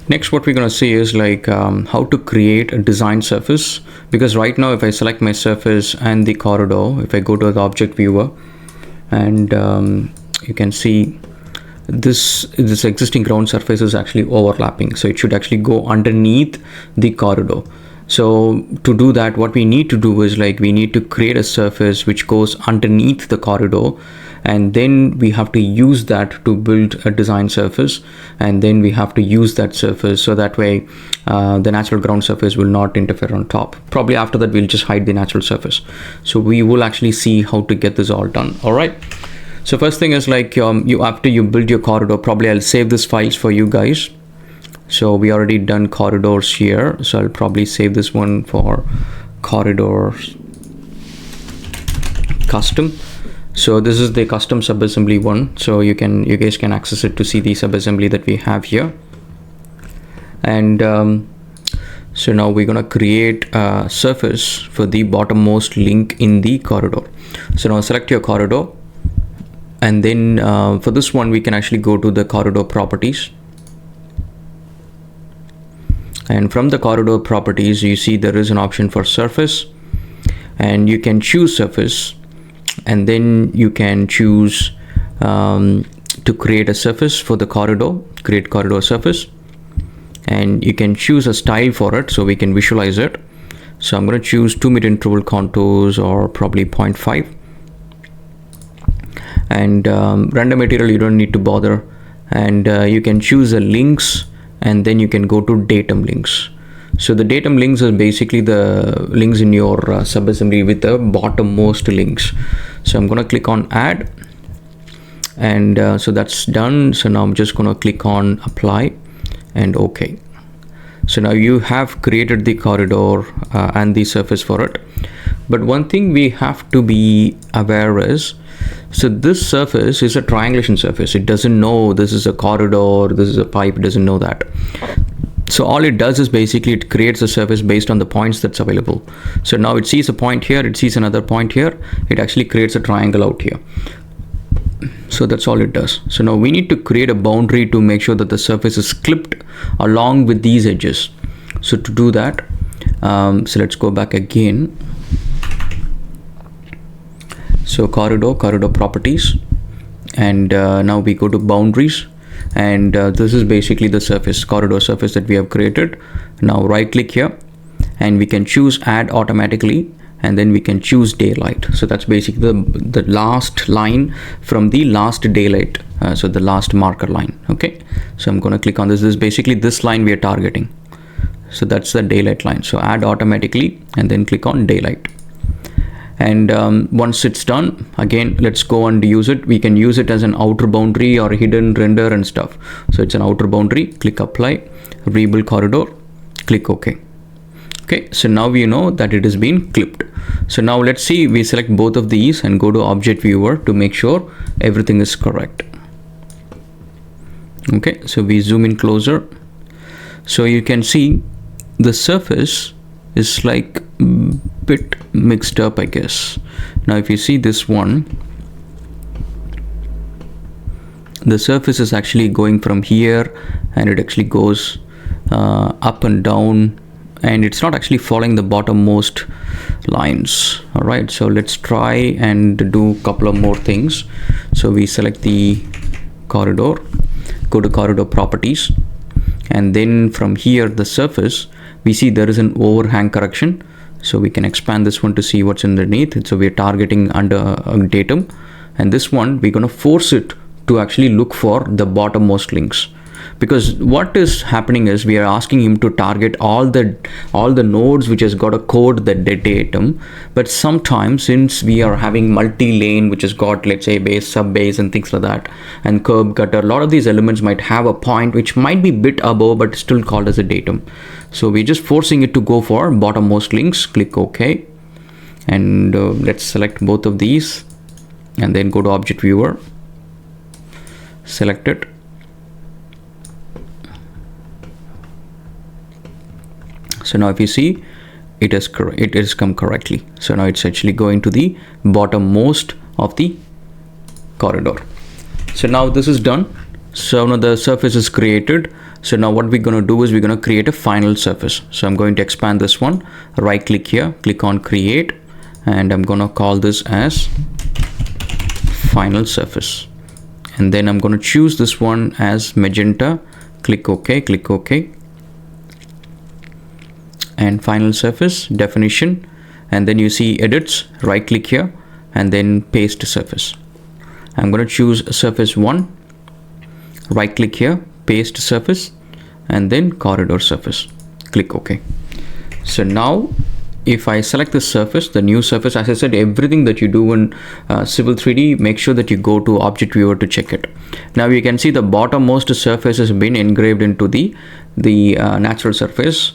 Next, what we're going to see is like how to create a design surface, because right now if I select my surface and the corridor, if I go to the object viewer, and you can see this existing ground surface is actually overlapping, so it should actually go underneath the corridor. So to do that, what we need to do is like we need to create a surface which goes underneath the corridor, and then we have to use that to build a design surface, and then we have to use that surface so that way the natural ground surface will not interfere on top. Probably after that we'll just hide the natural surface. So we will actually see how to get this all done. All right, so first thing is like after you build your corridor, probably I'll save this files for you guys. So we already done corridors here, so I'll probably save this one for corridors custom. So this is the custom subassembly one, so you guys can access it to see the subassembly that we have here. And so now we're gonna create a surface for the bottommost link in the corridor. So now select your corridor, and then for this one we can actually go to the corridor properties. And from the corridor properties, you see there is an option for surface, and you can choose surface, and then you can choose to create a surface for the corridor, create corridor surface, and you can choose a style for it so we can visualize it. So I'm going to choose 2 meter interval contours, or probably 0.5, and render material you don't need to bother, and you can choose the links, and then you can go to datum links. So the datum links are basically the links in your subassembly with the bottommost links. So I'm going to click on add, and so that's done. So now I'm just going to click on apply and OK. So now you have created the corridor and the surface for it. But one thing we have to be aware is, so this surface is a triangulation surface. It doesn't know this is a corridor, this is a pipe, it doesn't know that. So all it does is basically it creates a surface based on the points that's available. So now it sees a point here, it sees another point here, it actually creates a triangle out here. So that's all it does. So now we need to create a boundary to make sure that the surface is clipped along with these edges. So to do that, so let's go back again. So corridor properties, and now we go to boundaries, and this is basically the surface, corridor surface that we have created. Now right click here, and we can choose add automatically, and then we can choose daylight. So that's basically the last line from the last daylight, so the last marker line. Okay, so I'm going to click on this. This is basically this line we are targeting. So that's the daylight line. So add automatically, and then click on daylight. And once it's done, again let's go and use it. We can use it as an outer boundary or hidden render and stuff. So it's an outer boundary, click apply, rebuild corridor, click OK. Okay, so now we know that it has been clipped. So now let's see, we select both of these and go to object viewer to make sure everything is correct. Okay, so we zoom in closer. So you can see the surface is like bit mixed up, I guess. Now if you see this one, the surface is actually going from here, and it actually goes up and down, and it's not actually following the bottommost lines. All right, so let's try and do a couple of more things. So we select the corridor, go to corridor properties, and then from here the surface, we see there is an overhang correction. So we can expand this one to see what's underneath. So we're targeting under datum, and this one we're going to force it to actually look for the bottommost links, because what is happening is we are asking him to target all the nodes which has got a code that datum. But sometimes, since we are having multi-lane which has got, let's say, base, sub base and things like that, and curb gutter, a lot of these elements might have a point which might be bit above but still called as a datum. So we're just forcing it to go for bottommost links. Click OK, and let's select both of these, and then go to object viewer, select it, so now if you see, it has come correctly. So now it's actually going to the bottommost of the corridor. So now this is done. So now the surface is created. So now what we're going to do is we're going to create a final surface. So I'm going to expand this one, right click here, click on create, and I'm going to call this as final surface. And then I'm going to choose this one as magenta, click OK, click OK. And final surface, definition, and then you see edits, right click here, and then paste surface. I'm going to choose surface 1, right click here, paste surface, and then corridor surface, click OK. So now if I select the surface, the new surface, as I said, everything that you do in Civil 3D, make sure that you go to Object Viewer to check it. Now you can see the bottommost surface has been engraved into the natural surface.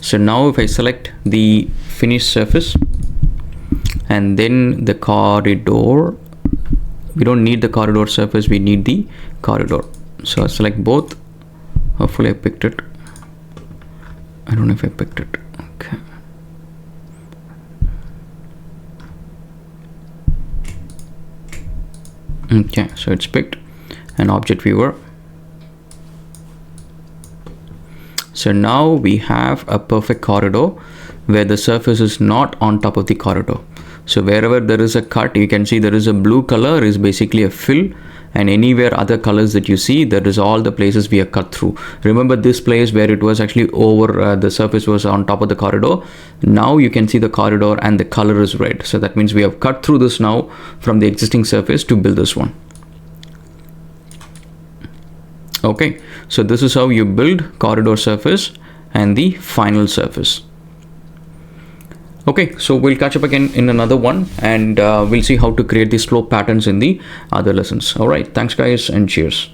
So now if I select the finished surface and then the corridor, we don't need the corridor surface, we need the corridor. So I select both. Hopefully I picked it. I don't know if I picked it. Okay. Okay, so it's picked. An Object Viewer. So now we have a perfect corridor where the surface is not on top of the corridor. So wherever there is a cut, you can see there is a blue color is basically a fill, and anywhere other colors that you see, that is all the places we have cut through. Remember this place where it was actually over, the surface was on top of the corridor. Now you can see the corridor and the color is red. So that means we have cut through this now from the existing surface to build this one. Okay, so this is how you build corridor surface and the final surface. Okay, so we'll catch up again in another one, and we'll see how to create these slope patterns in the other lessons. All right, thanks guys, and cheers.